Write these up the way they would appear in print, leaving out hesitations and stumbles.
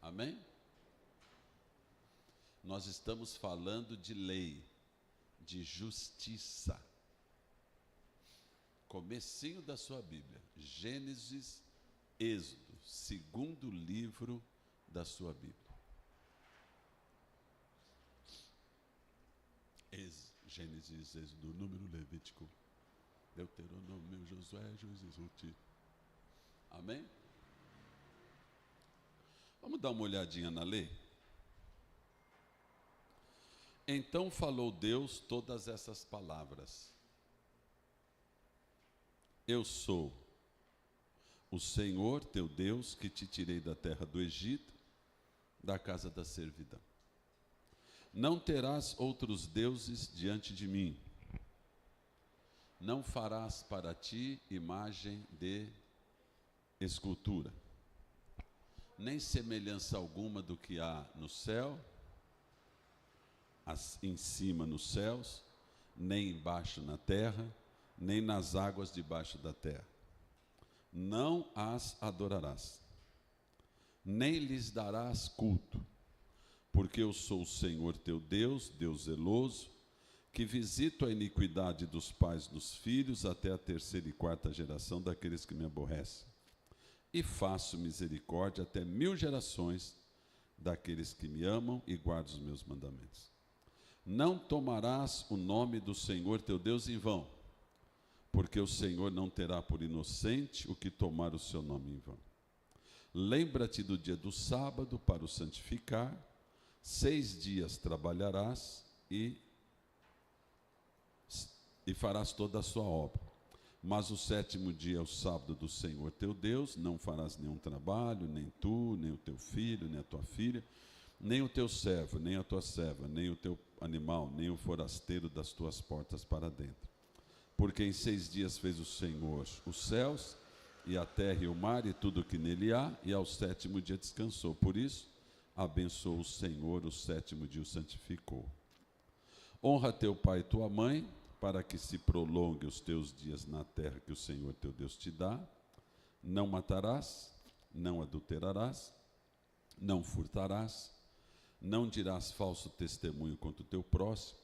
Amém? Nós estamos falando de lei, de justiça. Comecinho da sua Bíblia, Gênesis, Êxodo, segundo livro da sua Bíblia. Gênesis, Êxodo, Número, Levítico, Deuteronômio, Josué, Juízes, Ruth. Amém? Vamos dar uma olhadinha na lei? Então falou Deus todas essas palavras. Eu sou o Senhor teu Deus que te tirei da terra do Egito, da casa da servidão. Não terás outros deuses diante de mim. Não farás para ti imagem de escultura, nem semelhança alguma do que há no céu, em cima nos céus, nem embaixo na terra, nem nas águas debaixo da terra. Não as adorarás, nem lhes darás culto, porque eu sou o Senhor teu Deus, Deus zeloso, que visito a iniquidade dos pais dos filhos até a terceira e quarta geração daqueles que me aborrecem, e faço misericórdia até 1000 gerações daqueles que me amam e guardam os meus mandamentos. Não tomarás o nome do Senhor teu Deus em vão, porque o Senhor não terá por inocente o que tomar o seu nome em vão. Lembra-te do dia do sábado para o santificar. 6 dias trabalharás e farás toda a sua obra. Mas o 7º dia é o sábado do Senhor teu Deus, não farás nenhum trabalho, nem tu, nem o teu filho, nem a tua filha, nem o teu servo, nem a tua serva, nem o teu animal, nem o forasteiro das tuas portas para dentro. Porque em 6 dias fez o Senhor os céus, e a terra e o mar, e tudo o que nele há, e ao 7º dia descansou. Por isso, abençoou o Senhor o 7º dia, o santificou. Honra teu pai e tua mãe, para que se prolongue os teus dias na terra que o Senhor teu Deus te dá. Não matarás, não adulterarás, não furtarás, não dirás falso testemunho contra o teu próximo,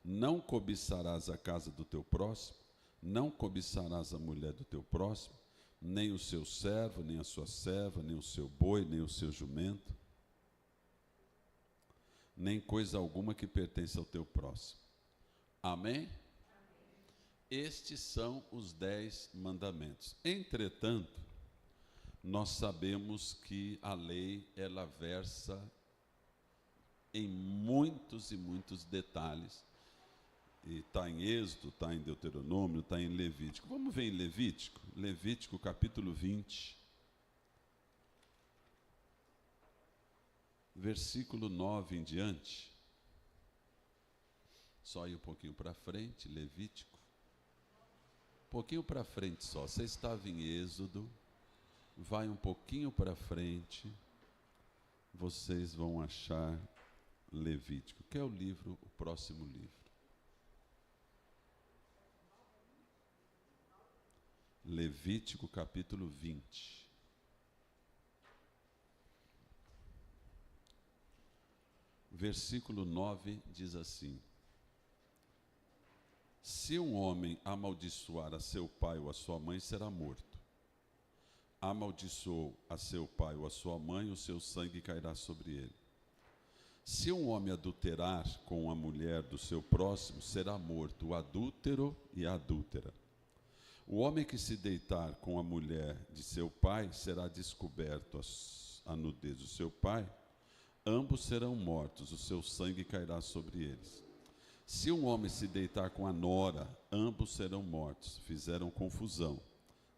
não cobiçarás a casa do teu próximo, não cobiçarás a mulher do teu próximo, nem o seu servo, nem a sua serva, nem o seu boi, nem o seu jumento, nem coisa alguma que pertence ao teu próximo. Amém? Estes são os 10 mandamentos. Entretanto, nós sabemos que a lei, ela versa em muitos e muitos detalhes. E está em Êxodo, está em Deuteronômio, está em Levítico. Vamos ver em Levítico? Levítico capítulo 20. Versículo 9 em diante. Só ir um pouquinho para frente, Levítico. Um pouquinho para frente só. Você estava em Êxodo, vai um pouquinho para frente, vocês vão achar Levítico, que é o próximo livro. Levítico capítulo 20. Versículo 9 diz assim: se um homem amaldiçoar a seu pai ou a sua mãe, será morto. Amaldiçoou a seu pai ou a sua mãe, o seu sangue cairá sobre ele. Se um homem adulterar com a mulher do seu próximo, será morto o adúltero e a adúltera. O homem que se deitar com a mulher de seu pai, será descoberto a nudez do seu pai. Ambos serão mortos, o seu sangue cairá sobre eles. Se um homem se deitar com a nora, ambos serão mortos, fizeram confusão,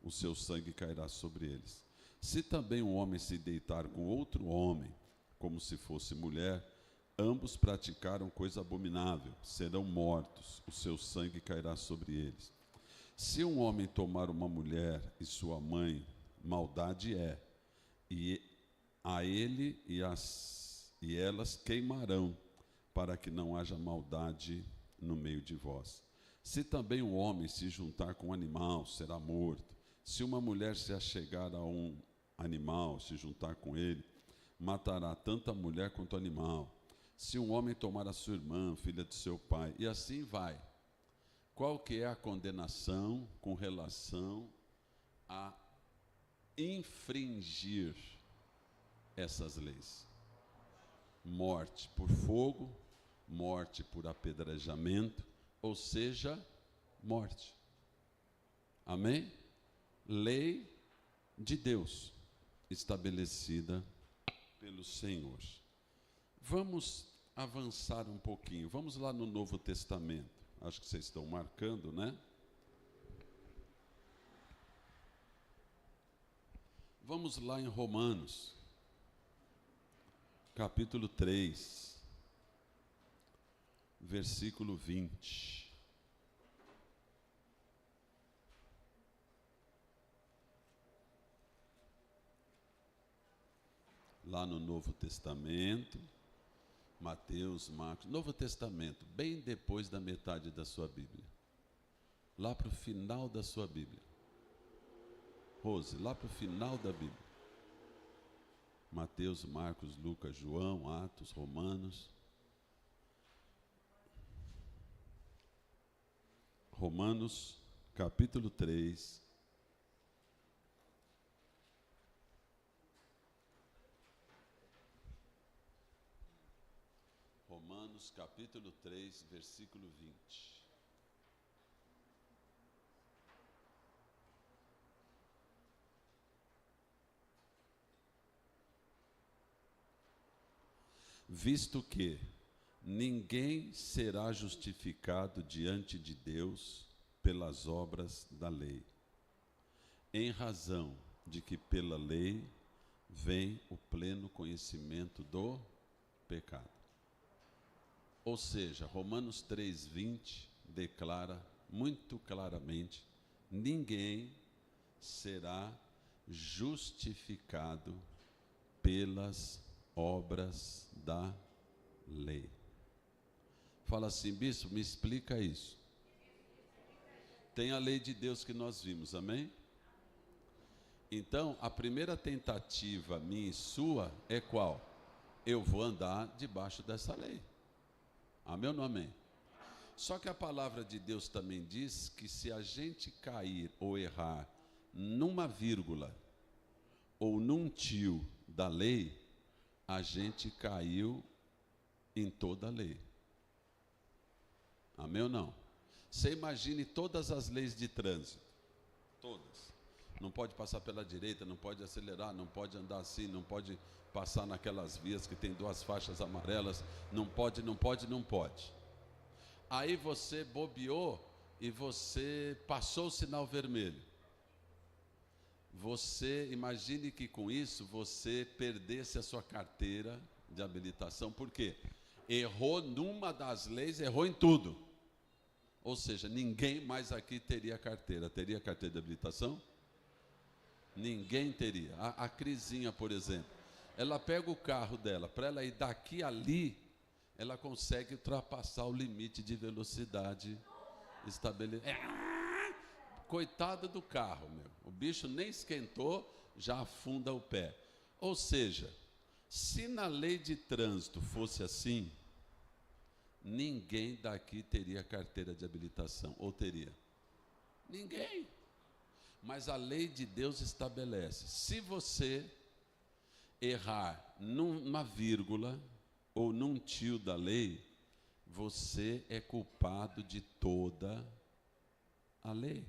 o seu sangue cairá sobre eles. Se também um homem se deitar com outro homem, como se fosse mulher, ambos praticaram coisa abominável, serão mortos, o seu sangue cairá sobre eles. Se um homem tomar uma mulher e sua mãe, maldade é, e a ele e elas queimarão, para que não haja maldade no meio de vós. Se também um homem se juntar com um animal, será morto. Se uma mulher se achegar a um animal, se juntar com ele, matará tanto a mulher quanto o animal. Se um homem tomar a sua irmã, filha de seu pai, e assim vai. Qual que é a condenação com relação a infringir essas leis? Morte por fogo, morte por apedrejamento, ou seja, morte. Amém? Lei de Deus, estabelecida pelo Senhor. Vamos avançar um pouquinho. Vamos lá no Novo Testamento. Acho que vocês estão marcando, né? Vamos lá em Romanos, capítulo 3, versículo 20. Lá no Novo Testamento, Mateus, Marcos, Novo Testamento, bem depois da metade da sua Bíblia. Lá para o final da sua Bíblia. Rose, lá para o final da Bíblia. Mateus, Marcos, Lucas, João, Atos, Romanos. Romanos, capítulo 3. Romanos, capítulo 3, versículo 20. Visto que ninguém será justificado diante de Deus pelas obras da lei, em razão de que pela lei vem o pleno conhecimento do pecado. Ou seja, Romanos 3:20 declara muito claramente: ninguém será justificado pelas obras da lei. Fala assim, bispo, me explica isso. Tem a lei de Deus que nós vimos, amém? Então, a primeira tentativa minha e sua é qual? Eu vou andar debaixo dessa lei. Amém ou não amém? Só que a palavra de Deus também diz que se a gente cair ou errar numa vírgula ou num tio da lei, a gente caiu em toda a lei. Amém ou não? Você imagine todas as leis de trânsito. Todas. Não pode passar pela direita, não pode acelerar, não pode andar assim, não pode passar naquelas vias que tem 2 faixas amarelas. Não pode, não pode, não pode. Aí você bobeou e você passou o sinal vermelho. Você, imagine que com isso você perdesse a sua carteira de habilitação. Por quê? Errou numa das leis, errou em tudo. Ou seja, ninguém mais aqui teria carteira. Teria carteira de habilitação? Ninguém teria. A Crisinha, por exemplo, ela pega o carro dela, para ela ir daqui a ali, ela consegue ultrapassar o limite de velocidade estabelecido. Coitada do carro, meu. O bicho nem esquentou, já afunda o pé. Ou seja, se na lei de trânsito fosse assim, ninguém daqui teria carteira de habilitação. Ou teria? Ninguém. Mas a lei de Deus estabelece, se você errar numa vírgula ou num tio da lei, você é culpado de toda a lei.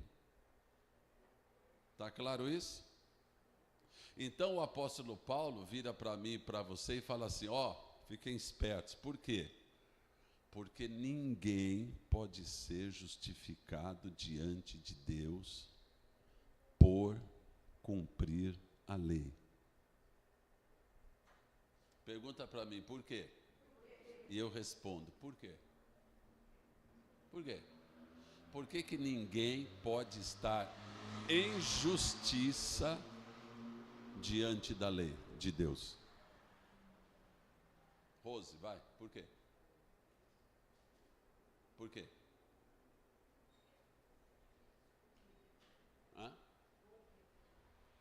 Está claro isso? Então o apóstolo Paulo vira para mim e para você e fala assim, fiquem espertos. Por quê? Porque ninguém pode ser justificado diante de Deus por cumprir a lei. Pergunta para mim, por quê? E eu respondo, por quê? Por quê? Por que que ninguém pode estar em justiça diante da lei de Deus? Rose, vai, por quê? Por quê? Hã?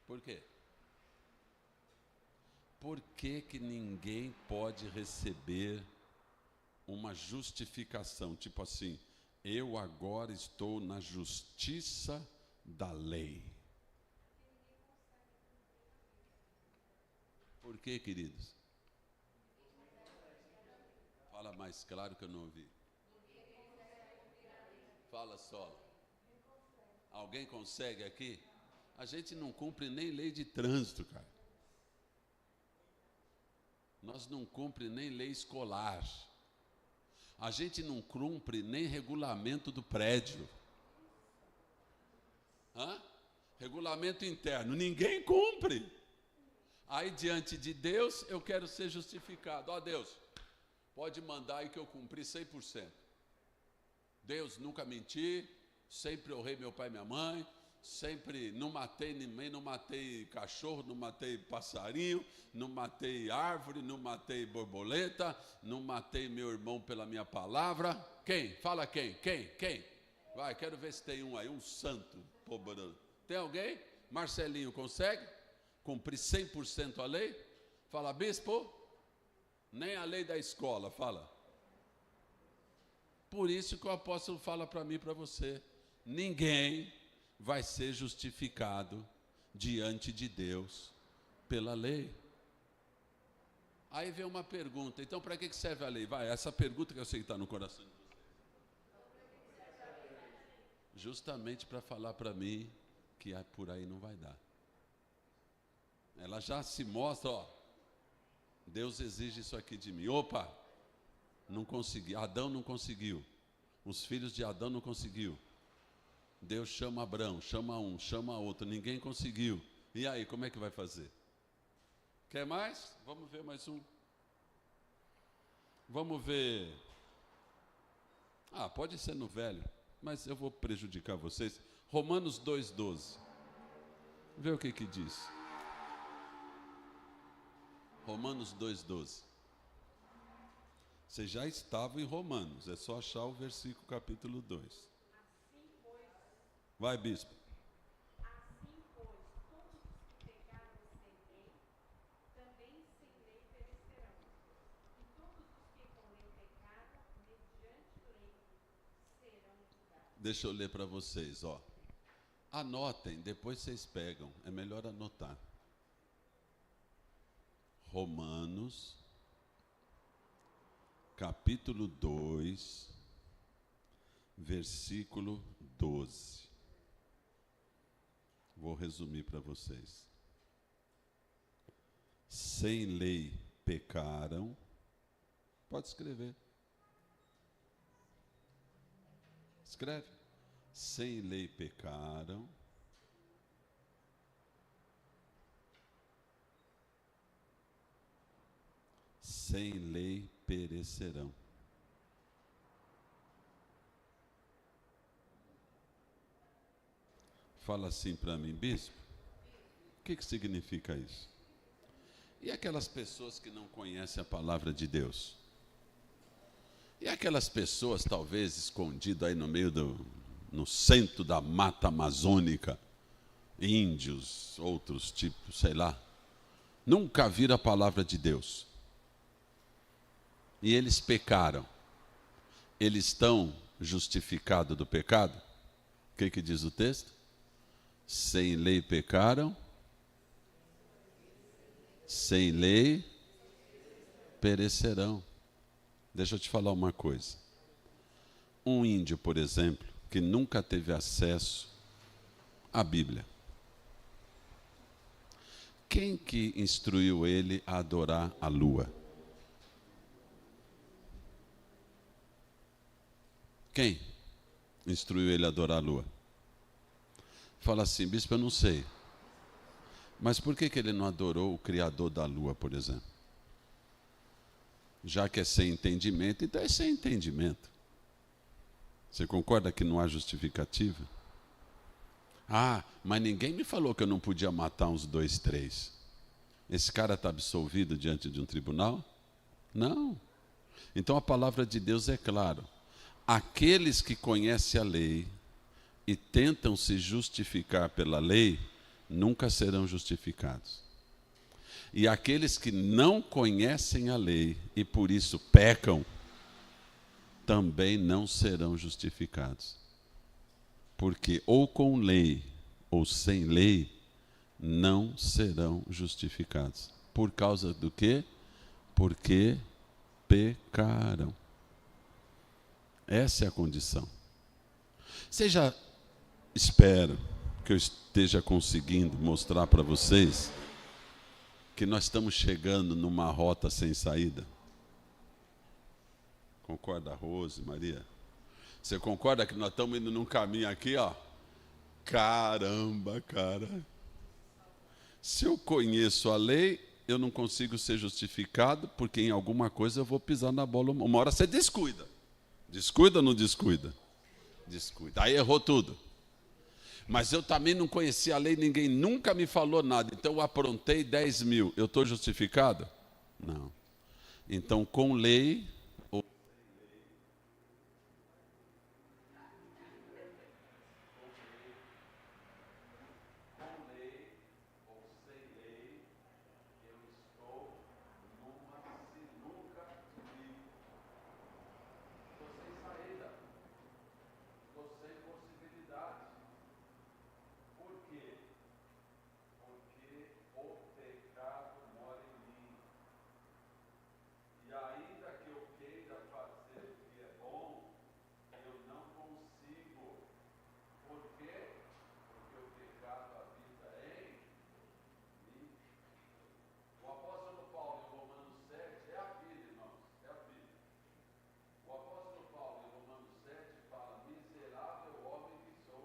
Por quê? por que que ninguém pode receber uma justificação? Tipo assim, eu agora estou na justiça da lei. Por quê, queridos? Fala mais claro que eu não ouvi. Fala só. Alguém consegue aqui? A gente não cumpre nem lei de trânsito, cara. Nós não cumpre nem lei escolar. A gente não cumpre nem regulamento do prédio. Regulamento interno, ninguém cumpre. Aí diante de Deus eu quero ser justificado. Ó Deus, pode mandar aí que eu cumpri 100%. Deus, nunca menti, sempre honrei meu pai e minha mãe, sempre não matei ninguém, não matei cachorro, não matei passarinho, não matei árvore, não matei borboleta, não matei meu irmão pela minha palavra. Quem? Fala quem? Quem? Vai, quero ver se tem um aí, um santo. Tem alguém? Marcelinho, consegue cumprir 100% a lei? Fala, bispo, nem a lei da escola, fala. Por isso que o apóstolo fala para mim e para você, ninguém vai ser justificado diante de Deus pela lei. Aí vem uma pergunta, então para que serve a lei? Vai, essa pergunta que eu sei que está no coração de vocês. Justamente para falar para mim que por aí não vai dar. Ela já se mostra, ó, Deus exige isso aqui de mim. Opa, não consegui, Adão não conseguiu, os filhos de Adão não conseguiu. Deus chama Abraão, chama um, chama outro, ninguém conseguiu. E aí, como é que vai fazer? Quer mais? Vamos ver mais um. Vamos ver. Pode ser no velho, mas eu vou prejudicar vocês. Romanos 2,12. Vê o que diz. Romanos 2,12. Vocês já estavam em Romanos, é só achar o versículo capítulo 2. Vai, bispo. Assim, pois, todos os que pecaram sem lei, também sem lei perecerão. E todos os que com lei pecaram, mediante lei, serão julgados. Deixa eu ler para vocês, ó. Anotem, depois vocês pegam, é melhor anotar. Romanos, capítulo 2, versículo 12. Vou resumir para vocês. Sem lei pecaram. Pode escrever. Escreve. Sem lei pecaram. Sem lei perecerão. Fala assim para mim, bispo, o que significa isso? E aquelas pessoas que não conhecem a palavra de Deus? E aquelas pessoas talvez escondidas aí no centro da mata amazônica, índios, outros tipos, sei lá, nunca viram a palavra de Deus. E eles pecaram. Eles estão justificados do pecado? O que diz o texto? Sem lei pecaram, sem lei perecerão. Deixa eu te falar uma coisa. Um índio, por exemplo, que nunca teve acesso à Bíblia, quem que instruiu ele a adorar a lua? Quem instruiu ele a adorar a lua? Fala assim, bispo, eu não sei. Mas por que ele não adorou o Criador da lua, por exemplo? Já que é sem entendimento, então é sem entendimento. Você concorda que não há justificativa? Mas ninguém me falou que eu não podia matar uns 2, 3. Esse cara está absolvido diante de um tribunal? Não. Então a palavra de Deus é clara. Aqueles que conhecem a lei e tentam se justificar pela lei, nunca serão justificados. E aqueles que não conhecem a lei e por isso pecam, também não serão justificados. Porque ou com lei ou sem lei, não serão justificados. Por causa do quê? Porque pecaram. Essa é a condição. Espero que eu esteja conseguindo mostrar para vocês que nós estamos chegando numa rota sem saída. Concorda, Rose, Maria? Você concorda que nós estamos indo num caminho aqui, ó? Caramba, cara. Se eu conheço a lei, eu não consigo ser justificado, porque em alguma coisa eu vou pisar na bola. Uma hora você descuida. Descuida ou não descuida? Descuida. Aí errou tudo. Mas eu também não conhecia a lei, ninguém nunca me falou nada. Então eu aprontei 10 mil. Eu estou justificado? Não. Então, com lei ou sem lei, eu estou numa sinuca de bico. Estou sem saída. Estou sem possibilidade. Por quê? Porque o pecado mora em mim. E ainda que eu queira fazer o que é bom, eu não consigo. Por quê? Porque o pecado habita em mim. O apóstolo Paulo, em Romanos 7, é a Bíblia, irmãos, é a Bíblia. O apóstolo Paulo, em Romanos 7, fala: miserável homem que sou,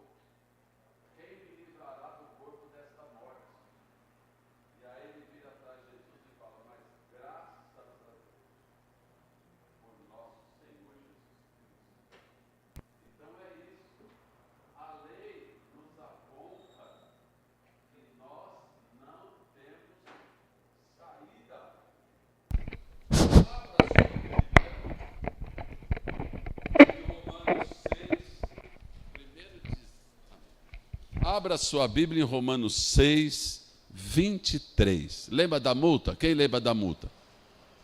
quem me livrará do corpo desta morte? E aí ele vira para Jesus e fala: mas graças a Deus por nosso Senhor Jesus Cristo. Então é isso. A lei nos aponta que nós não temos saída. Abra sua Bíblia em Romanos 6, 23. Lembra da multa? Quem lembra da multa?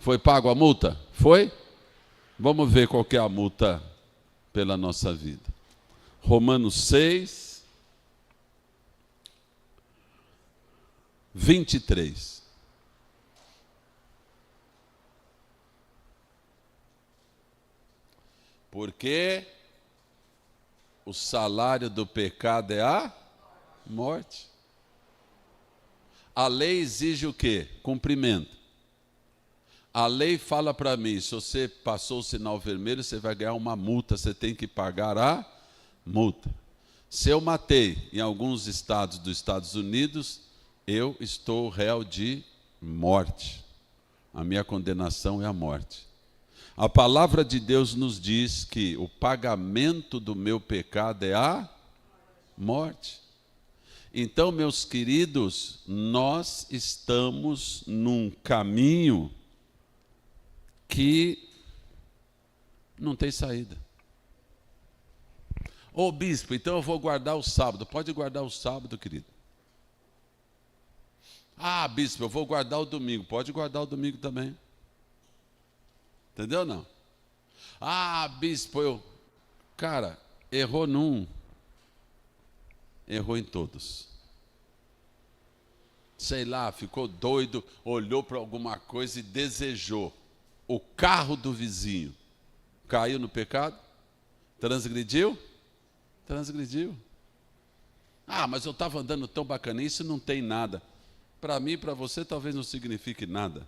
Foi pago a multa? Foi? Vamos ver qual que é a multa pela nossa vida. Romanos 6, 23. Porque o salário do pecado é a morte. A lei exige o quê? Cumprimento. A lei fala para mim: se você passou o sinal vermelho, você vai ganhar uma multa, você tem que pagar a multa. Se eu matei em alguns estados dos Estados Unidos, eu estou réu de morte. A minha condenação é a morte. A palavra de Deus nos diz que o pagamento do meu pecado é a morte. Então, meus queridos, nós estamos num caminho que não tem saída. Ô bispo, então eu vou guardar o sábado. Pode guardar o sábado, querido. Ah, bispo, eu vou guardar o domingo. Pode guardar o domingo também. Entendeu ou não? Ah, bispo, Cara, errou num, errou em todos. Sei lá, ficou doido, olhou para alguma coisa e desejou o carro do vizinho. Caiu no pecado? Transgrediu? Transgrediu. Ah, mas eu estava andando tão bacana, isso não tem nada. Para mim e para você talvez não signifique nada,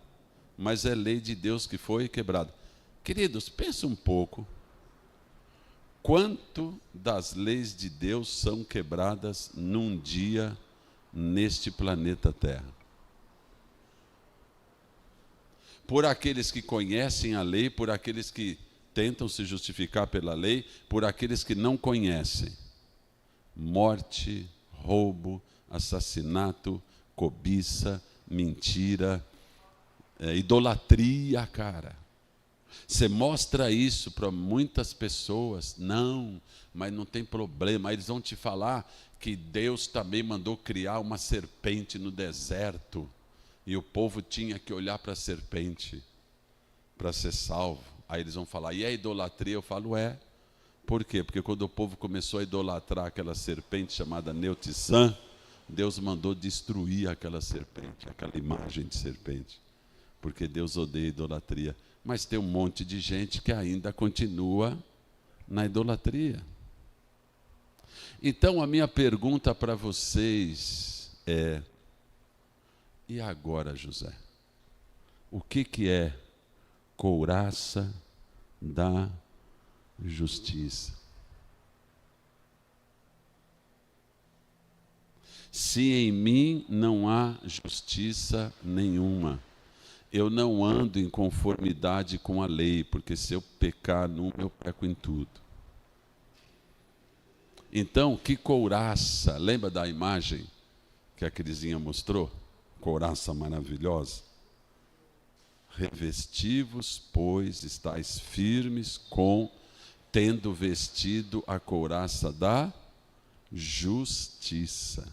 mas é lei de Deus que foi quebrada. Queridos, pensa um pouco. Quanto das leis de Deus são quebradas num dia neste planeta Terra? Por aqueles que conhecem a lei, por aqueles que tentam se justificar pela lei, por aqueles que não conhecem. Morte, roubo, assassinato, cobiça, mentira, idolatria, cara. Você mostra isso para muitas pessoas, não, mas não tem problema. Aí eles vão te falar que Deus também mandou criar uma serpente no deserto. E o povo tinha que olhar para a serpente para ser salvo. Aí eles vão falar, e a idolatria? Eu falo, é. Por quê? Porque quando o povo começou a idolatrar aquela serpente chamada Neutissã, Deus mandou destruir aquela serpente, aquela imagem de serpente. Porque Deus odeia idolatria. Mas tem um monte de gente que ainda continua na idolatria. Então a minha pergunta para vocês é, e agora, José? O que é couraça da justiça? Se em mim não há justiça nenhuma, eu não ando em conformidade com a lei, porque se eu pecar num, eu peco em tudo. Então, que couraça, lembra da imagem que a Crisinha mostrou? Couraça maravilhosa. Revesti-vos, pois, estáis firmes tendo vestido a couraça da justiça.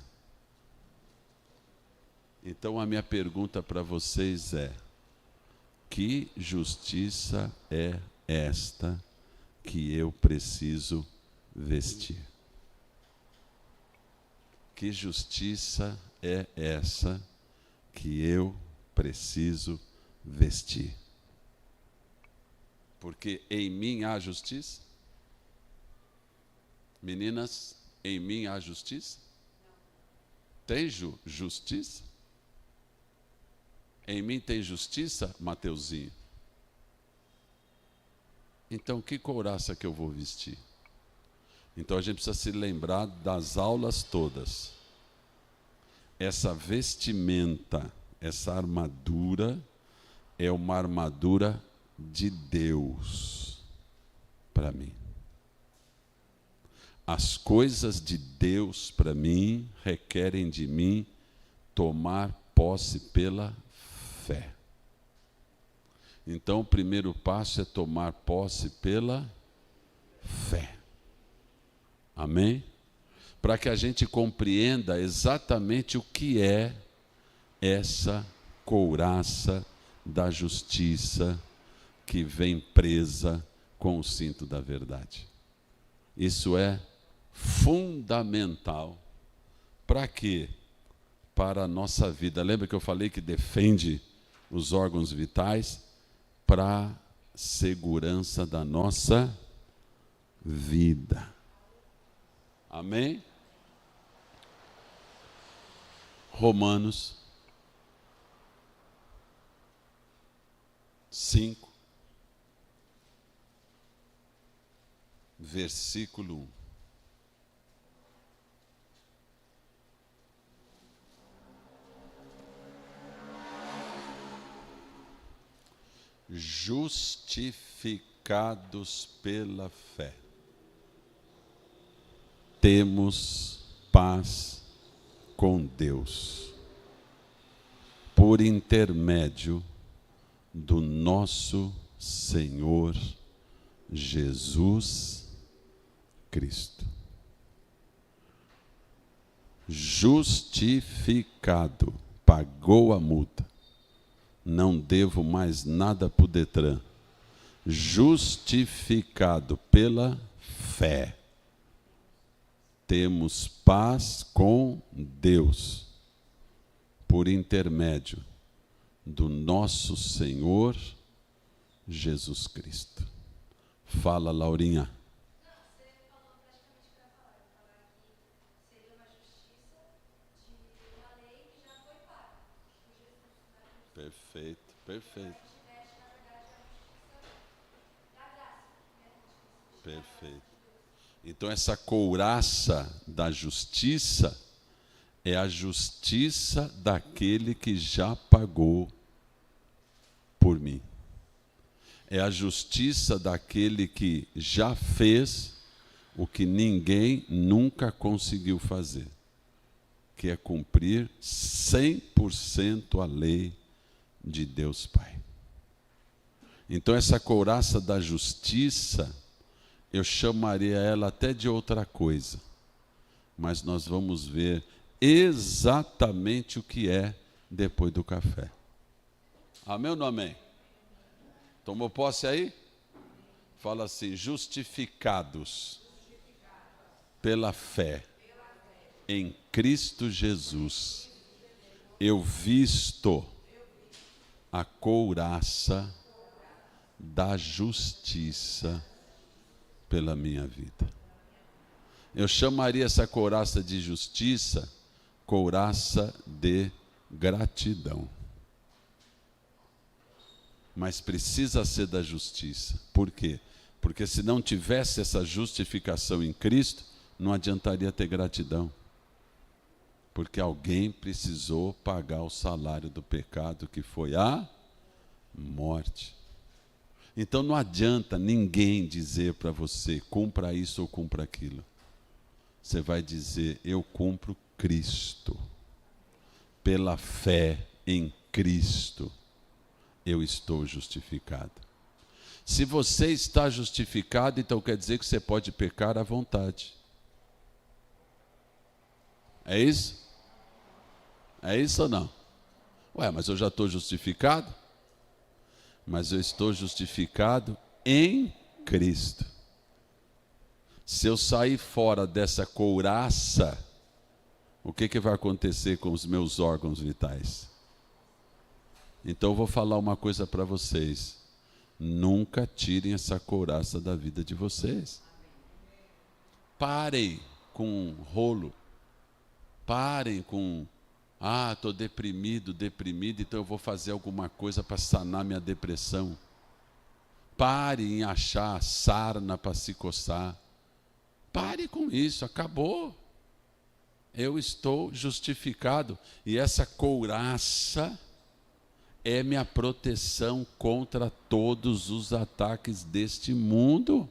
Então a minha pergunta para vocês é, que justiça é esta que eu preciso vestir? Que justiça é essa que eu preciso vestir? Porque em mim há justiça? Meninas, em mim há justiça? Tem justiça? Em mim tem justiça, Mateuzinho? Então, que couraça que eu vou vestir? Então, a gente precisa se lembrar das aulas todas. Essa vestimenta, essa armadura, é uma armadura de Deus para mim. As coisas de Deus para mim requerem de mim tomar posse pela fé. Então, o primeiro passo é tomar posse pela fé. Amém? Para que a gente compreenda exatamente o que é essa couraça da justiça que vem presa com o cinto da verdade. Isso é fundamental. Para quê? Para a nossa vida. Lembra que eu falei que defende os órgãos vitais? Para a segurança da nossa vida. Amém? Romanos 5, versículo 1. Justificados pela fé, temos paz com Deus, por intermédio do nosso Senhor Jesus Cristo. Justificado, pagou a multa. Não devo mais nada para o Detran. Justificado pela fé, temos paz com Deus, por intermédio do nosso Senhor Jesus Cristo. Fala, Laurinha. Você falou praticamente o que eu ia falar. Eu ia falar que seria uma justiça de uma lei que já foi paga por Jesus. Perfeito, perfeito. A gente veste, na verdade, a justiça da graça, né? Perfeito. Então, essa couraça da justiça é a justiça daquele que já pagou por mim. É a justiça daquele que já fez o que ninguém nunca conseguiu fazer, que é cumprir 100% a lei de Deus Pai. Então, essa couraça da justiça, eu chamaria ela até de outra coisa, mas nós vamos ver exatamente o que é depois do café. Amém ou não amém? Tomou posse aí? Fala assim: justificados pela fé em Cristo Jesus, eu visto a couraça da justiça pela minha vida. Eu chamaria essa couraça de justiça, couraça de gratidão. Mas precisa ser da justiça. Por quê? Porque se não tivesse essa justificação em Cristo, não adiantaria ter gratidão. Porque alguém precisou pagar o salário do pecado, que foi a morte. Então não adianta ninguém dizer para você, cumpra isso ou cumpra aquilo. Você vai dizer, eu cumpro Cristo. Pela fé em Cristo, eu estou justificado. Se você está justificado, então quer dizer que você pode pecar à vontade. É isso? É isso ou não? Ué, mas eu já estou justificado? Mas eu estou justificado em Cristo. Se eu sair fora dessa couraça, o que vai acontecer com os meus órgãos vitais? Então eu vou falar uma coisa para vocês. Nunca tirem essa couraça da vida de vocês. Parem com rolo. Parem com, estou deprimido, então eu vou fazer alguma coisa para sanar minha depressão. Parem em achar sarna para se coçar. Pare com isso, acabou. Eu estou justificado. E essa couraça é minha proteção contra todos os ataques deste mundo.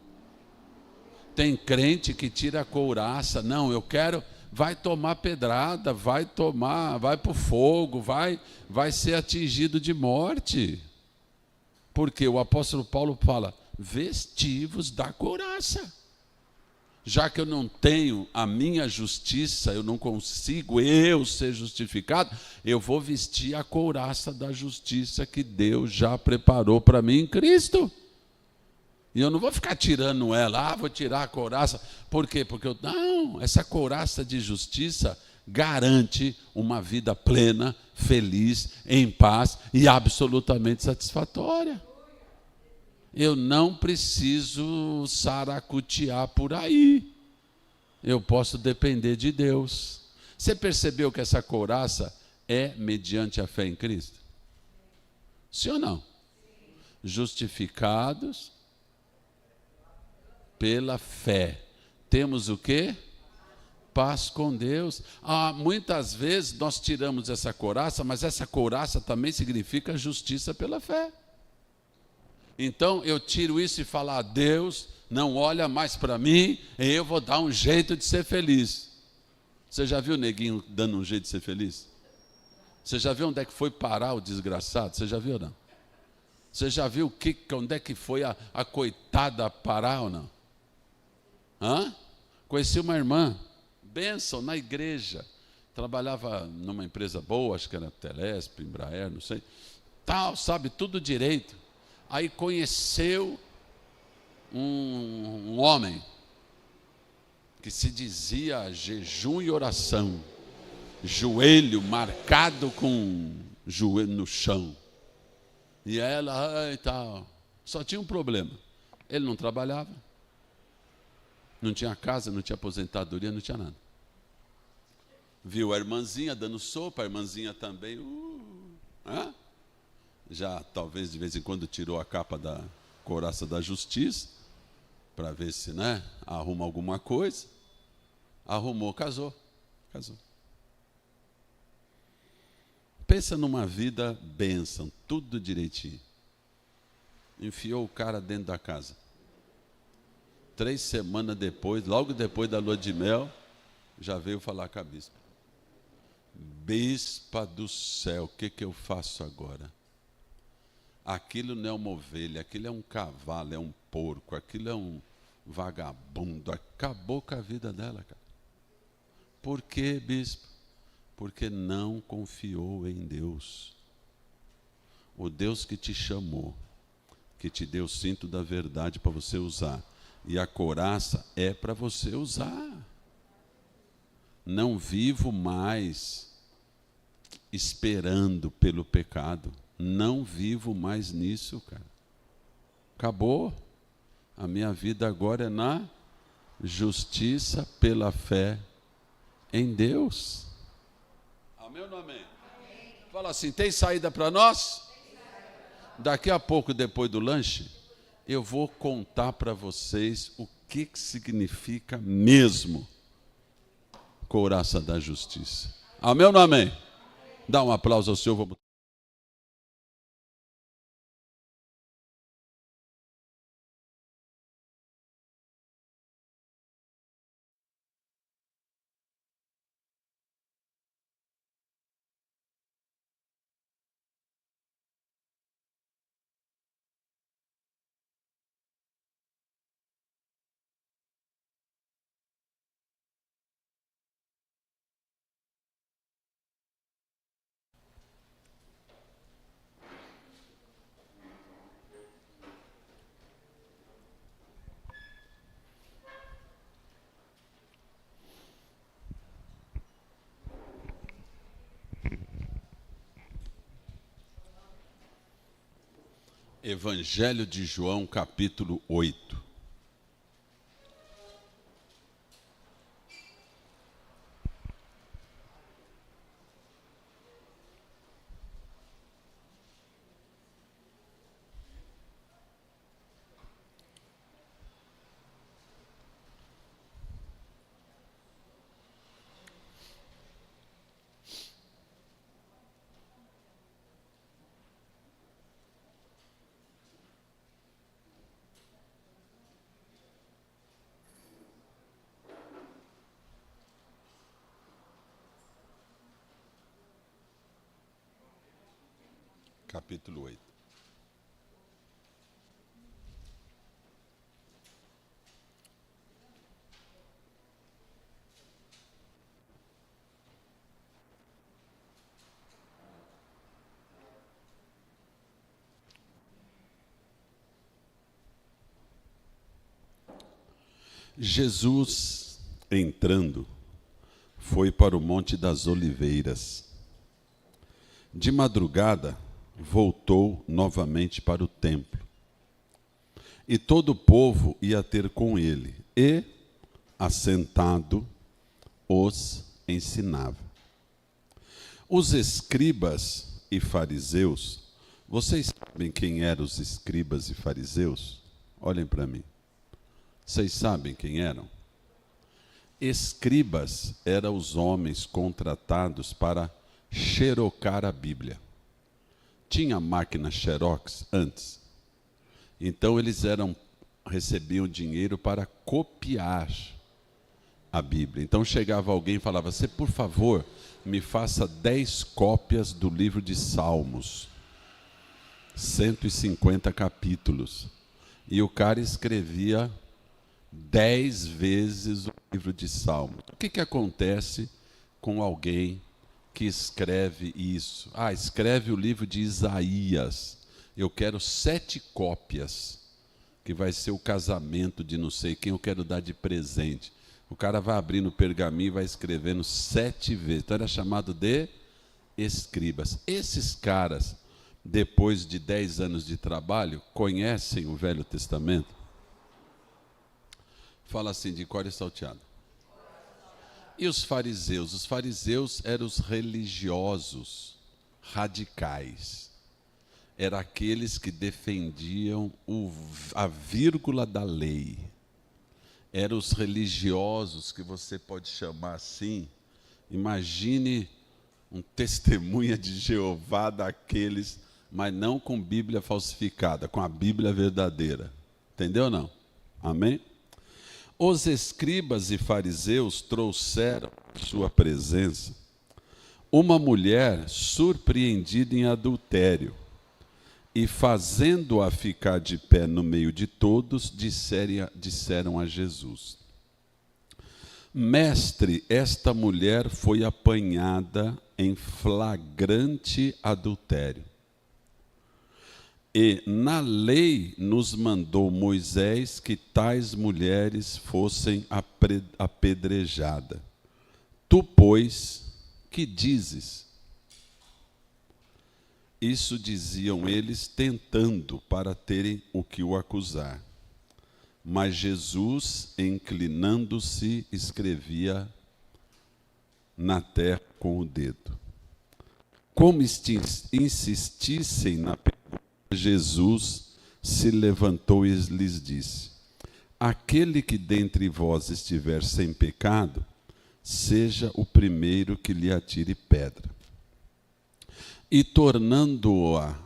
Tem crente que tira a couraça. Não, eu quero, vai tomar pedrada, vai para o fogo, vai ser atingido de morte. Porque o apóstolo Paulo fala, vestivos da couraça. Já que eu não tenho a minha justiça, eu não consigo ser justificado, eu vou vestir a couraça da justiça que Deus já preparou para mim em Cristo. E eu não vou ficar tirando ela, vou tirar a couraça. Por quê? Porque essa couraça de justiça garante uma vida plena, feliz, em paz e absolutamente satisfatória. Eu não preciso saracutear por aí. Eu posso depender de Deus. Você percebeu que essa couraça é mediante a fé em Cristo? Sim ou não? Justificados pela fé. Temos o quê? Paz com Deus. Muitas vezes nós tiramos essa couraça, mas essa couraça também significa justiça pela fé. Então eu tiro isso e falo, Deus não olha mais para mim, e eu vou dar um jeito de ser feliz. Você já viu o neguinho dando um jeito de ser feliz? Você já viu onde é que foi parar o desgraçado? Você já viu ou não? Você já viu onde é que foi a coitada parar ou não? Conheci uma irmã, bênção, na igreja. Trabalhava numa empresa boa, acho que era Telesp, Embraer, não sei. Sabe, tudo direito. Aí conheceu um homem que se dizia jejum e oração, joelho marcado com joelho no chão. E ela, só tinha um problema. Ele não trabalhava, não tinha casa, não tinha aposentadoria, não tinha nada. Viu a irmãzinha dando sopa, a irmãzinha também, já talvez de vez em quando tirou a capa da couraça da justiça, para ver se arruma alguma coisa. Arrumou, casou. Pensa numa vida bênção, tudo direitinho. Enfiou o cara dentro da casa. 3 semanas depois, logo depois da lua de mel, já veio falar com a bispa. Bispa do céu, o que eu faço agora? Aquilo não é uma ovelha, aquilo é um cavalo, é um porco, aquilo é um vagabundo. Acabou com a vida dela, cara. Por quê, bispo? Porque não confiou em Deus. O Deus que te chamou, que te deu o cinto da verdade para você usar, e a couraça é para você usar. Não vivo mais esperando pelo pecado. Não vivo mais nisso, cara. Acabou. A minha vida agora é na justiça pela fé em Deus. Amém ou não amém? Fala assim, tem saída para nós? Daqui a pouco, depois do lanche, eu vou contar para vocês o que significa mesmo couraça da justiça. Amém ou não amém? Dá um aplauso ao Senhor. Vamos... Evangelho de João, capítulo 8. Capítulo 8. Jesus, entrando, foi para o Monte das Oliveiras. De madrugada, voltou novamente para o templo. E todo o povo ia ter com ele, e, assentado, os ensinava. Os escribas e fariseus, vocês sabem quem eram os escribas e fariseus? Olhem para mim. Vocês sabem quem eram? Escribas eram os homens contratados para xerocar a Bíblia. Tinha máquina xerox antes. Então eles recebiam dinheiro para copiar a Bíblia. Então chegava alguém e falava, você por favor me faça 10 cópias do livro de Salmos. 150 capítulos. E o cara escrevia 10 vezes o livro de Salmos. O que acontece com alguém que escreve isso? Escreve o livro de Isaías. Eu quero 7 cópias, que vai ser o casamento de não sei quem eu quero dar de presente. O cara vai abrindo o pergaminho e vai escrevendo 7 vezes. Então era chamado de escribas. Esses caras, depois de 10 anos de trabalho, conhecem o Velho Testamento? Fala assim, de cor e salteado. E os fariseus? Os fariseus eram os religiosos radicais. Eram aqueles que defendiam a vírgula da lei. Eram os religiosos que você pode chamar assim. Imagine um testemunha de Jeová daqueles, mas não com Bíblia falsificada, com a Bíblia verdadeira. Entendeu ou não? Amém? Os escribas e fariseus trouxeram à sua presença uma mulher surpreendida em adultério, e fazendo-a ficar de pé no meio de todos, disseram a Jesus, Mestre, esta mulher foi apanhada em flagrante adultério. E na lei nos mandou Moisés que tais mulheres fossem apedrejadas. Tu, pois, que dizes? Isso diziam eles, tentando para terem o que o acusar. Mas Jesus, inclinando-se, escrevia na terra com o dedo. Como insistissem na pergunta, Jesus se levantou e lhes disse: aquele que dentre vós estiver sem pecado, seja o primeiro que lhe atire pedra. E tornando-a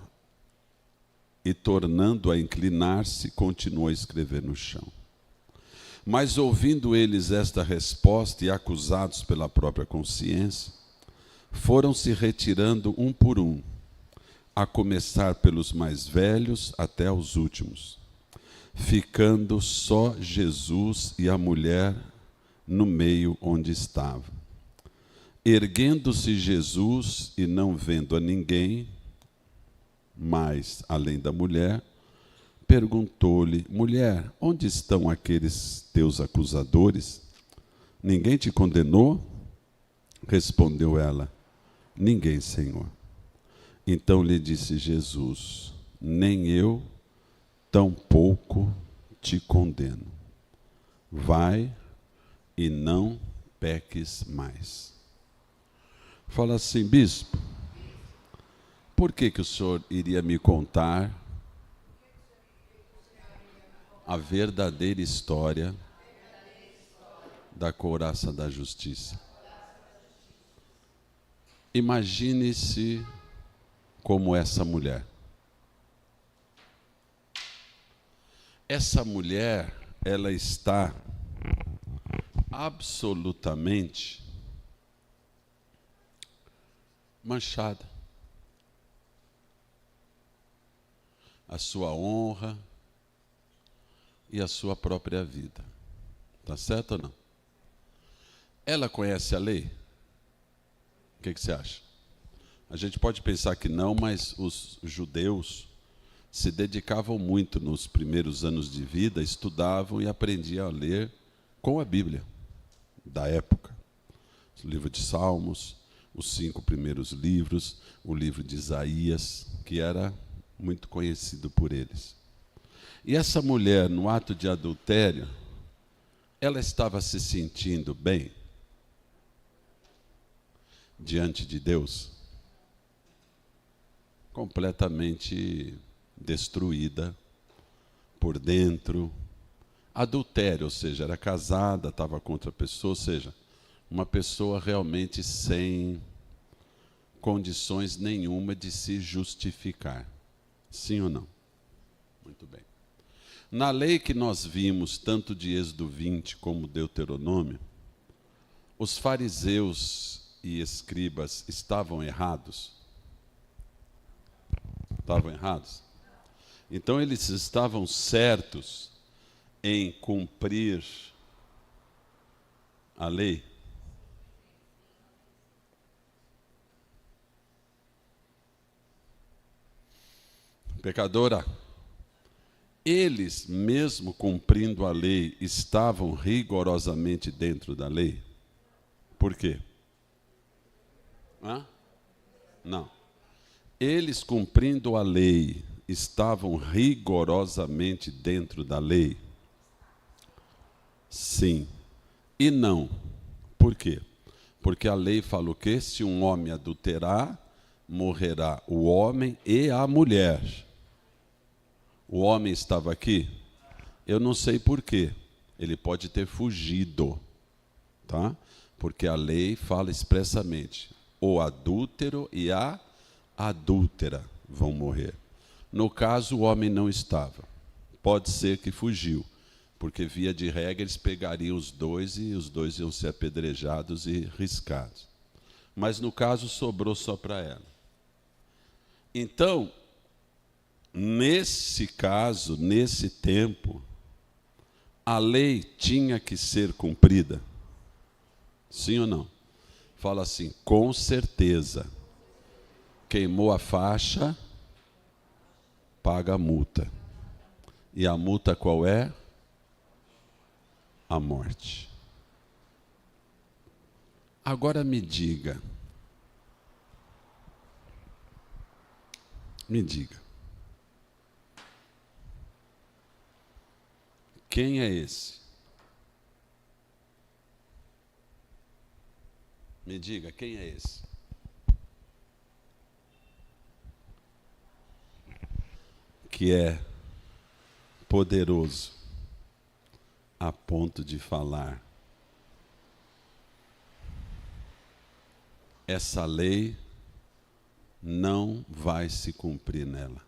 inclinar-se, continuou a escrever no chão. Mas ouvindo eles esta resposta e acusados pela própria consciência, foram se retirando um por um, a começar pelos mais velhos até os últimos, ficando só Jesus e a mulher no meio onde estava. Erguendo-se Jesus e não vendo a ninguém mais além da mulher, perguntou-lhe: mulher, onde estão aqueles teus acusadores? Ninguém te condenou? Respondeu ela: ninguém, Senhor. Então lhe disse Jesus: nem eu, tampouco te condeno. Vai e não peques mais. Fala assim: bispo, por que o senhor iria me contar a verdadeira história da couraça da justiça? Imagine-se como essa mulher. Essa mulher, ela está absolutamente manchada. A sua honra e a sua própria vida. Tá certo ou não? Ela conhece a lei? O que você acha? A gente pode pensar que não, mas os judeus se dedicavam muito nos primeiros anos de vida, estudavam e aprendiam a ler com a Bíblia da época. O livro de Salmos, os 5 primeiros livros, o livro de Isaías, que era muito conhecido por eles. E essa mulher, no ato de adultério, ela estava se sentindo bem diante de Deus? Completamente destruída por dentro. Adultério, ou seja, era casada, estava com outra pessoa, ou seja, uma pessoa realmente sem condições nenhuma de se justificar. Sim ou não? Muito bem. Na lei que nós vimos, tanto de Êxodo 20 como Deuteronômio, os fariseus e escribas estavam errados? Estavam errados? Então eles estavam certos em cumprir a lei? Pecadora, eles, mesmo cumprindo a lei, estavam rigorosamente dentro da lei? Por quê? Não. Eles, cumprindo a lei, estavam rigorosamente dentro da lei? Sim. E não. Por quê? Porque a lei fala o quê? Se um homem adulterar, morrerá o homem e a mulher. O homem estava aqui? Eu não sei por quê. Ele pode ter fugido, tá? Porque a lei fala expressamente: o adúltero e a adúltera vão morrer. No caso, o homem não estava. Pode ser que fugiu, porque via de regra eles pegariam os dois e os dois iam ser apedrejados e riscados. Mas no caso sobrou só para ela. Então, nesse caso, nesse tempo, a lei tinha que ser cumprida? Sim ou não? Fala assim, com certeza. Queimou a faixa, paga a multa. E a multa qual é? A morte. Agora me diga. Quem é esse? Me diga, quem é esse? Que é poderoso a ponto de falar: essa lei não vai se cumprir nela.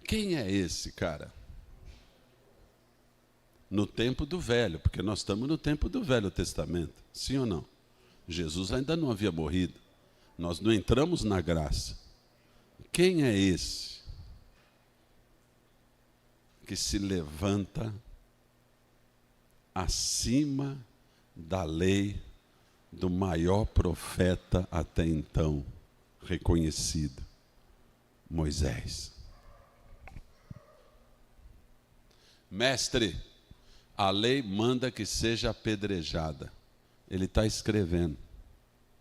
Quem é esse cara? No tempo do velho, porque nós estamos no tempo do Velho Testamento, sim ou não? Jesus ainda não havia morrido, nós não entramos na graça. Quem é esse que se levanta acima da lei do maior profeta até então reconhecido, Moisés? Mestre, a lei manda que seja apedrejada. Ele está escrevendo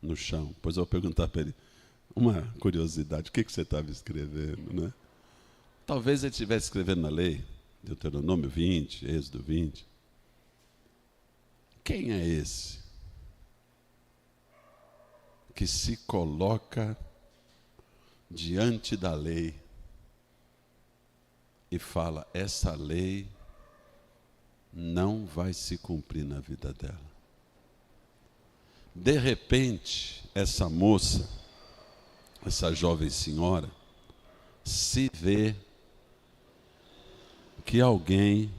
no chão. Depois eu vou perguntar para ele, uma curiosidade, o que você estava escrevendo, né? Talvez ele estivesse escrevendo na lei, Deuteronômio 20, Êxodo 20. Quem é esse que se coloca diante da lei e fala, essa lei não vai se cumprir na vida dela? De repente, essa moça, essa jovem senhora, se vê que alguém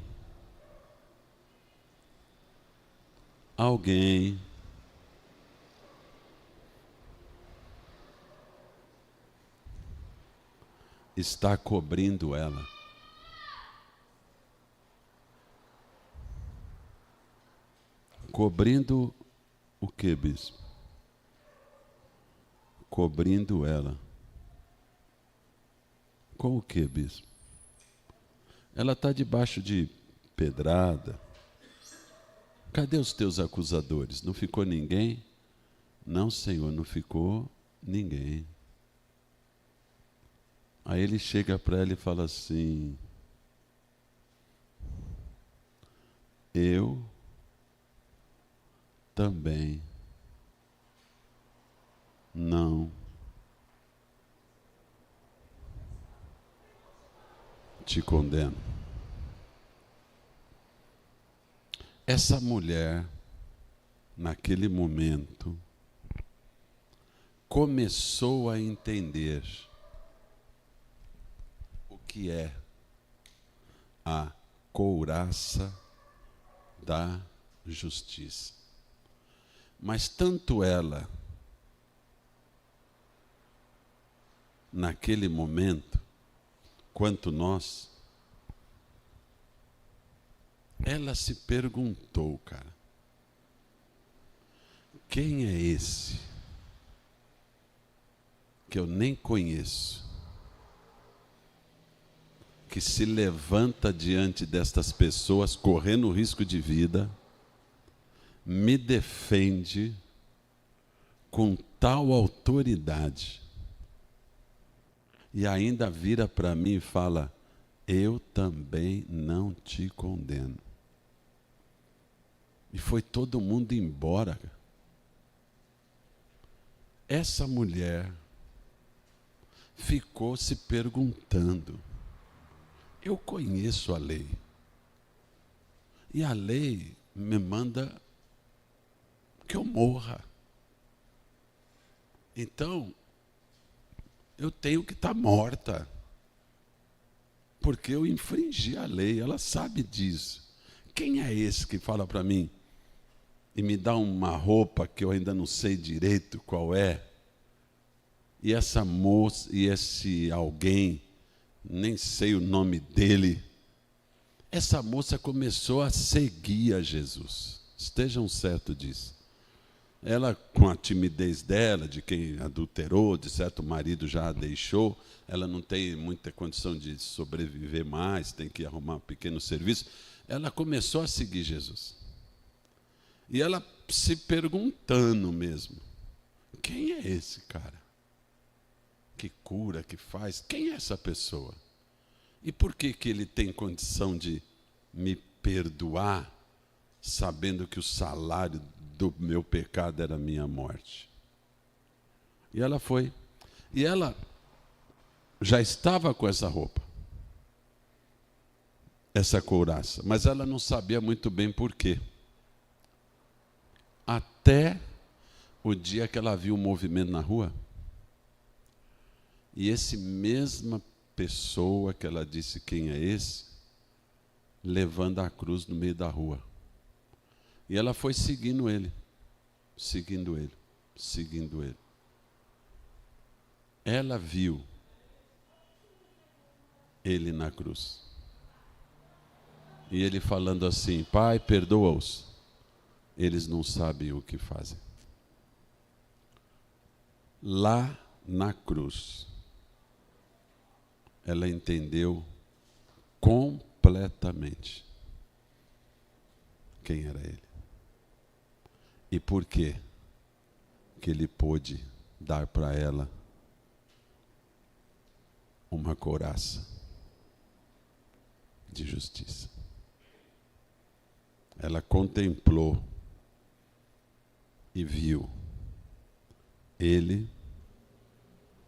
está cobrindo ela. Cobrindo o que, bispo? Cobrindo ela. Com o que, bispo? Ela está debaixo de pedrada. Cadê os teus acusadores? Não ficou ninguém? Não, Senhor, não ficou ninguém. Aí ele chega para ela e fala assim: eu também não te condeno. Essa mulher, naquele momento, começou a entender o que é a couraça da justiça. Mas tanto ela, naquele momento, quanto nós, ela se perguntou, cara, quem é esse que eu nem conheço, que se levanta diante destas pessoas, correndo risco de vida, me defende com tal autoridade, e ainda vira para mim e fala, eu também não te condeno. E foi todo mundo embora. Essa mulher ficou se perguntando, eu conheço a lei, e a lei me manda que eu morra. Então, eu tenho que estar morta, porque eu infringi a lei, ela sabe disso. Quem é esse que fala para mim e me dá uma roupa que eu ainda não sei direito qual é? E essa moça, e esse alguém, nem sei o nome dele, essa moça começou a seguir a Jesus. Estejam certos disso. Ela, com a timidez dela, de quem adulterou, de certo o marido já a deixou, ela não tem muita condição de sobreviver mais, tem que arrumar um pequeno serviço. Ela começou a seguir Jesus. E ela se perguntando mesmo, quem é esse cara? Que cura, que faz? Quem é essa pessoa? E por que ele tem condição de me perdoar, sabendo que o salário do meu pecado era a minha morte? E ela foi. E ela já estava com essa roupa, essa couraça, mas ela não sabia muito bem por quê. Até o dia que ela viu o movimento na rua. E esse mesma pessoa que ela disse quem é esse, levando a cruz no meio da rua. E ela foi seguindo ele, seguindo ele, seguindo ele. Ela viu ele na cruz. E ele falando assim, Pai, perdoa-os. Eles não sabem o que fazem. Lá na cruz, ela entendeu completamente quem era ele. E por quê que ele pôde dar para ela uma couraça de justiça. Ela contemplou e viu. Ele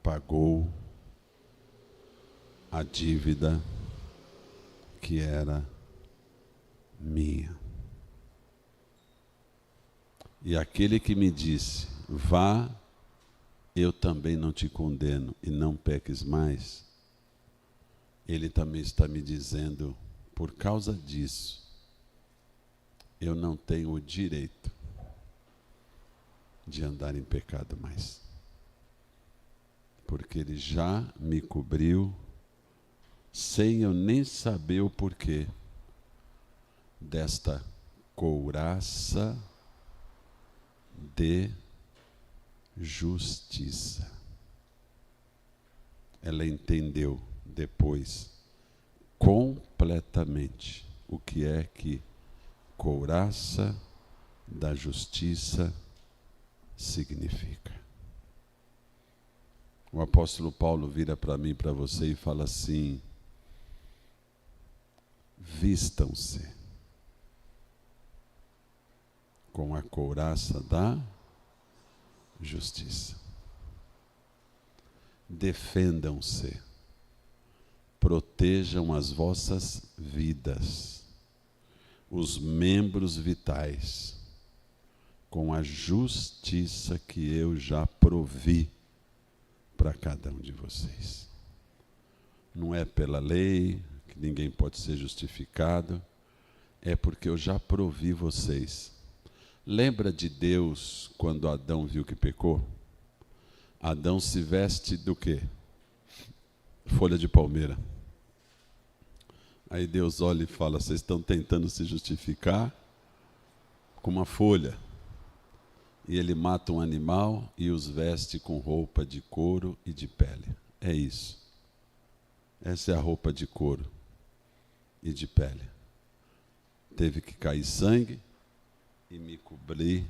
pagou a dívida que era minha. E aquele que me disse, vá, eu também não te condeno e não peques mais, ele também está me dizendo, por causa disso, eu não tenho o direito de andar em pecado mais. Porque ele já me cobriu, sem eu nem saber o porquê, desta couraça de justiça. Ela entendeu depois completamente o que é que couraça da justiça significa. O apóstolo Paulo vira para mim, para você e fala assim, vistam-se com a couraça da justiça. Defendam-se, protejam as vossas vidas, os membros vitais, com a justiça que eu já provi para cada um de vocês. Não é pela lei, que ninguém pode ser justificado, é porque eu já provi vocês. Lembra de Deus quando Adão viu que pecou? Adão se veste do quê? Folha de palmeira. Aí Deus olha e fala, vocês estão tentando se justificar com uma folha. E ele mata um animal e os veste com roupa de couro e de pele. É isso. Essa é a roupa de couro e de pele. Teve que cair sangue e me cobrir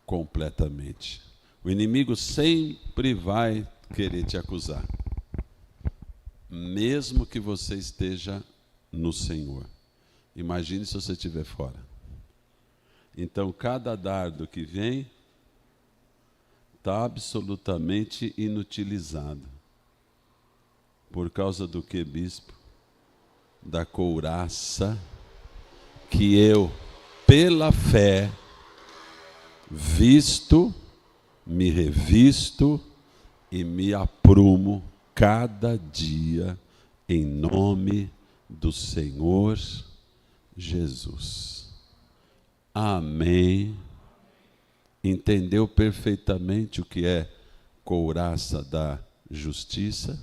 completamente. O inimigo sempre vai querer te acusar. Mesmo que você esteja no Senhor. Imagine se você estiver fora. Então, cada dardo que vem está absolutamente inutilizado. Por causa do que, bispo? Da couraça que eu, pela fé, visto, me revisto e me aprumo cada dia em nome do Senhor Jesus. Amém. Entendeu perfeitamente o que é couraça da justiça?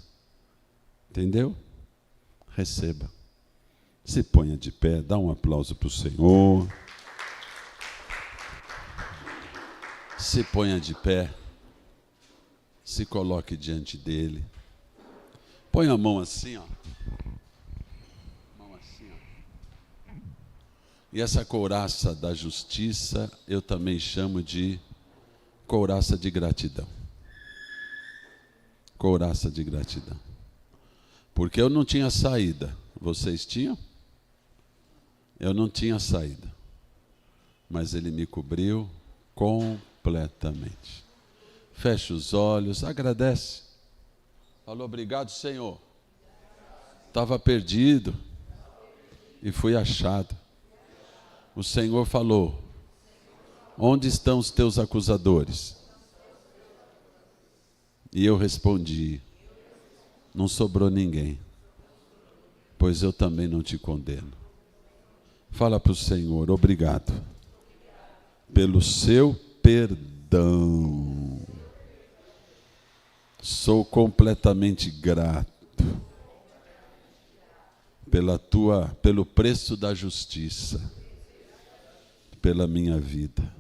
Entendeu? Receba. Se ponha de pé, dá um aplauso para o Senhor. Se ponha de pé, se coloque diante dele. Põe a mão assim, ó. Mão assim, ó. E essa couraça da justiça eu também chamo de couraça de gratidão. Couraça de gratidão. Porque eu não tinha saída. Vocês tinham? Eu não tinha saída. Mas ele me cobriu completamente. Fecha os olhos, agradece. Falou, obrigado, Senhor. Estava perdido e fui achado. O Senhor falou, onde estão os teus acusadores? E eu respondi, não sobrou ninguém, pois eu também não te condeno. Fala para o Senhor, obrigado pelo seu perdão. Sou completamente grato pelo preço da justiça, pela minha vida.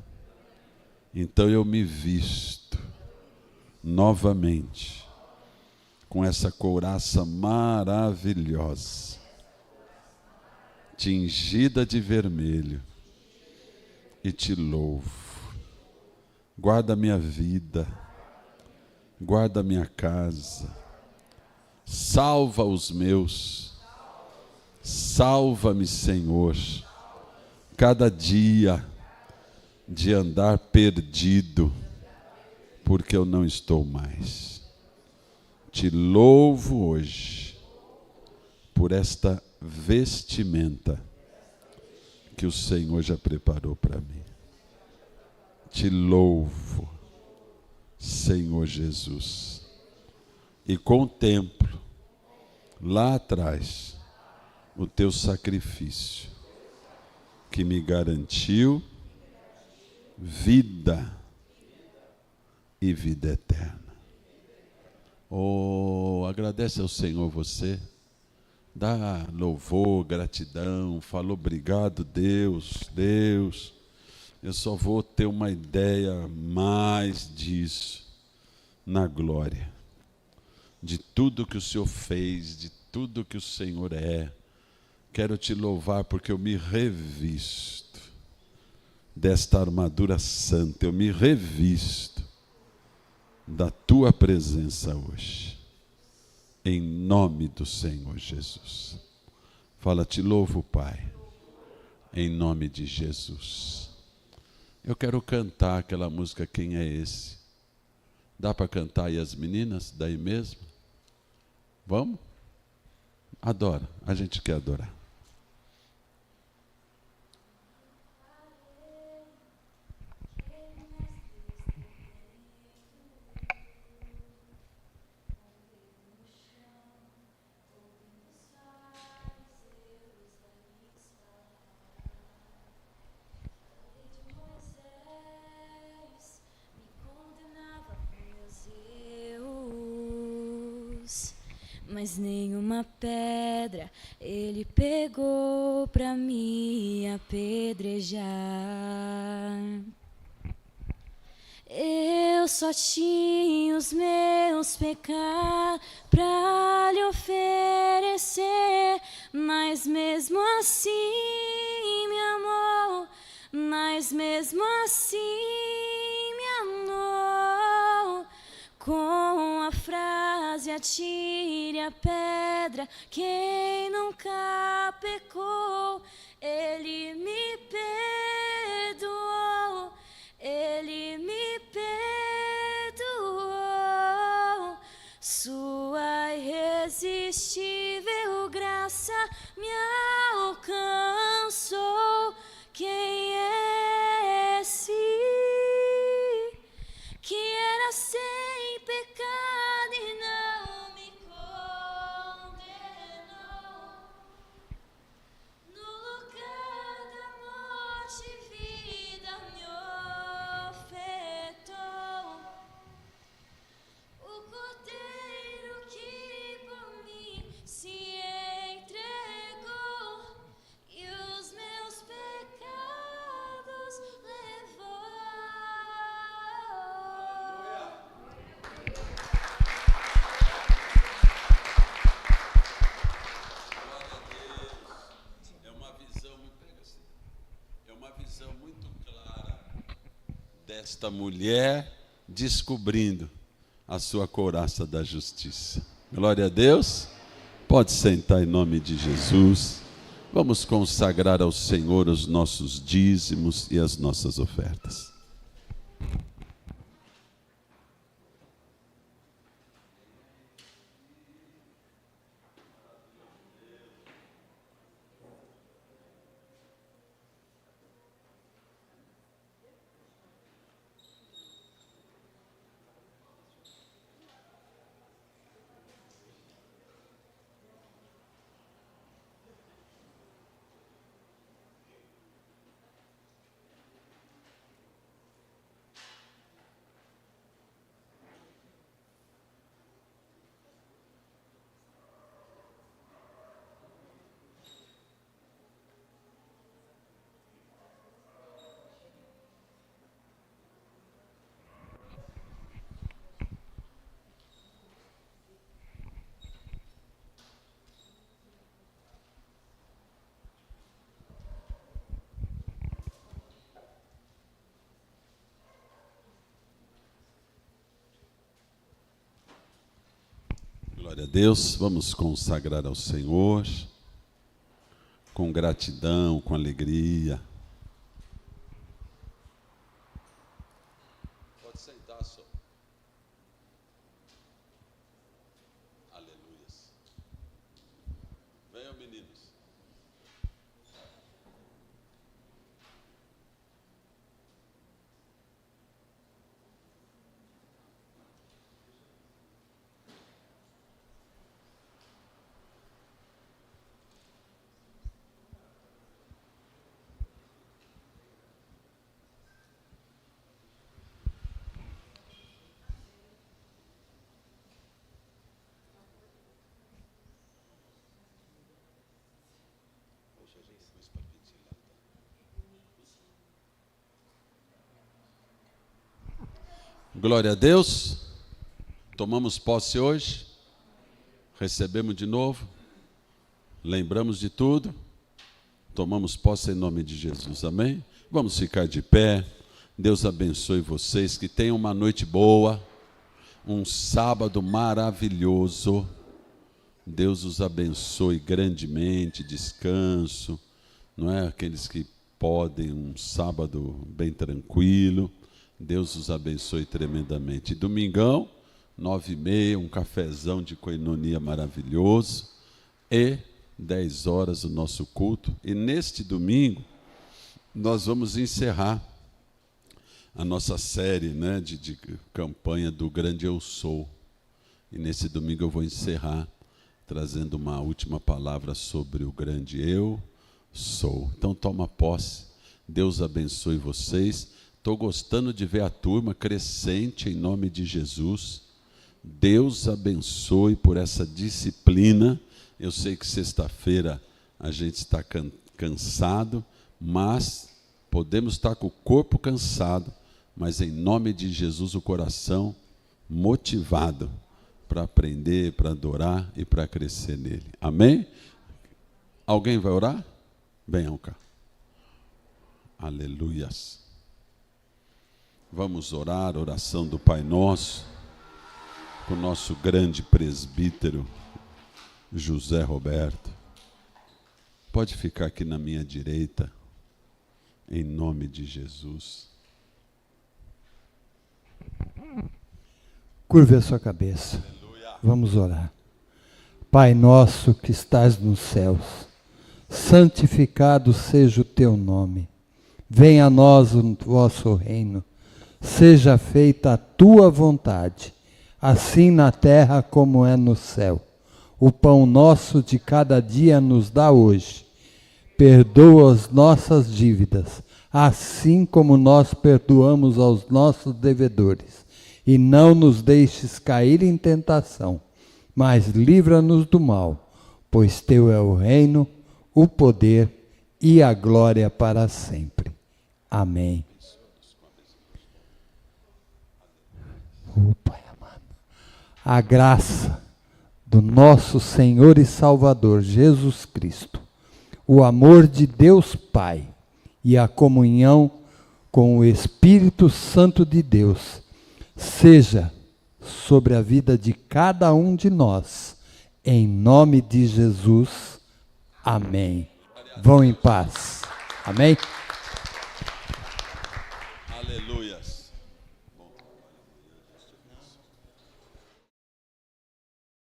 Então eu me visto novamente com essa couraça maravilhosa, tingida de vermelho, e te louvo. Guarda minha vida, guarda minha casa, salva os meus, salva-me, Senhor, cada dia de andar perdido, porque eu não estou mais. Te louvo hoje por esta vestimenta que o Senhor já preparou para mim. Te louvo, Senhor Jesus, e contemplo lá atrás o teu sacrifício que me garantiu vida e vida eterna. Oh, agradece ao Senhor você, dá louvor, gratidão, fala obrigado, Deus, eu só vou ter uma ideia mais disso na glória, de tudo que o Senhor fez, de tudo que o Senhor é. Quero te louvar porque eu me revisto desta armadura santa, eu me revisto da tua presença hoje, em nome do Senhor Jesus. Fala, te louvo, Pai, em nome de Jesus. Eu quero cantar aquela música, Quem é Esse? Dá para cantar aí as meninas, daí mesmo? Vamos? Adora, a gente quer adorar. Mas nenhuma pedra ele pegou pra me apedrejar. Eu só tinha os meus pecados pra lhe oferecer, mas mesmo assim me amou, mas mesmo assim me amou. Com a frase atire a pedra, quem nunca pecou, ele me perdoou, ele me perdoou. Sua irresistível graça me alcançou. Quem é esse que era sem pecado e não me condenou? No lugar da morte, vida me ofertou. O Cordeiro que por mim se entregou, e os meus pecados esta mulher descobrindo a sua couraça da justiça. Glória a Deus. Pode sentar em nome de Jesus. Vamos consagrar ao Senhor os nossos dízimos e as nossas ofertas. Glória a Deus, vamos consagrar ao Senhor com gratidão, com alegria. Pode sentar, só. Aleluia. Venham, meninos. Glória a Deus. Tomamos posse hoje. Recebemos de novo. Lembramos de tudo. Tomamos posse em nome de Jesus. Amém? Vamos ficar de pé. Deus abençoe vocês. Que tenham uma noite boa. Um sábado maravilhoso. Deus os abençoe grandemente. Descanso. Não é? Aqueles que podem, um sábado bem tranquilo. Deus os abençoe tremendamente. Domingão, 9h30, um cafezão de coinonia maravilhoso. E 10 horas o nosso culto. E neste domingo, nós vamos encerrar a nossa série, né, de campanha do Grande Eu Sou. E nesse domingo eu vou encerrar trazendo uma última palavra sobre o Grande Eu Sou. Então toma posse. Deus abençoe vocês. Estou gostando de ver a turma crescente em nome de Jesus. Deus abençoe por essa disciplina. Eu sei que sexta-feira a gente está cansado, mas podemos estar com o corpo cansado, mas em nome de Jesus o coração motivado para aprender, para adorar e para crescer nele. Amém? Alguém vai orar? Venham cá. Aleluias. Vamos orar, oração do Pai Nosso, com o nosso grande presbítero, José Roberto. Pode ficar aqui na minha direita, em nome de Jesus. Curve a sua cabeça. Aleluia. Vamos orar. Pai nosso que estás nos céus, santificado seja o teu nome. Venha a nós o vosso reino. Seja feita a tua vontade, assim na terra como é no céu. O pão nosso de cada dia nos dá hoje. Perdoa as nossas dívidas, assim como nós perdoamos aos nossos devedores. E não nos deixes cair em tentação, mas livra-nos do mal, pois teu é o reino, o poder e a glória para sempre. Amém. Pai amado, a graça do nosso Senhor e Salvador Jesus Cristo, o amor de Deus Pai e a comunhão com o Espírito Santo de Deus, seja sobre a vida de cada um de nós. Em nome de Jesus. Amém. Vão em paz. Amém? Aleluias.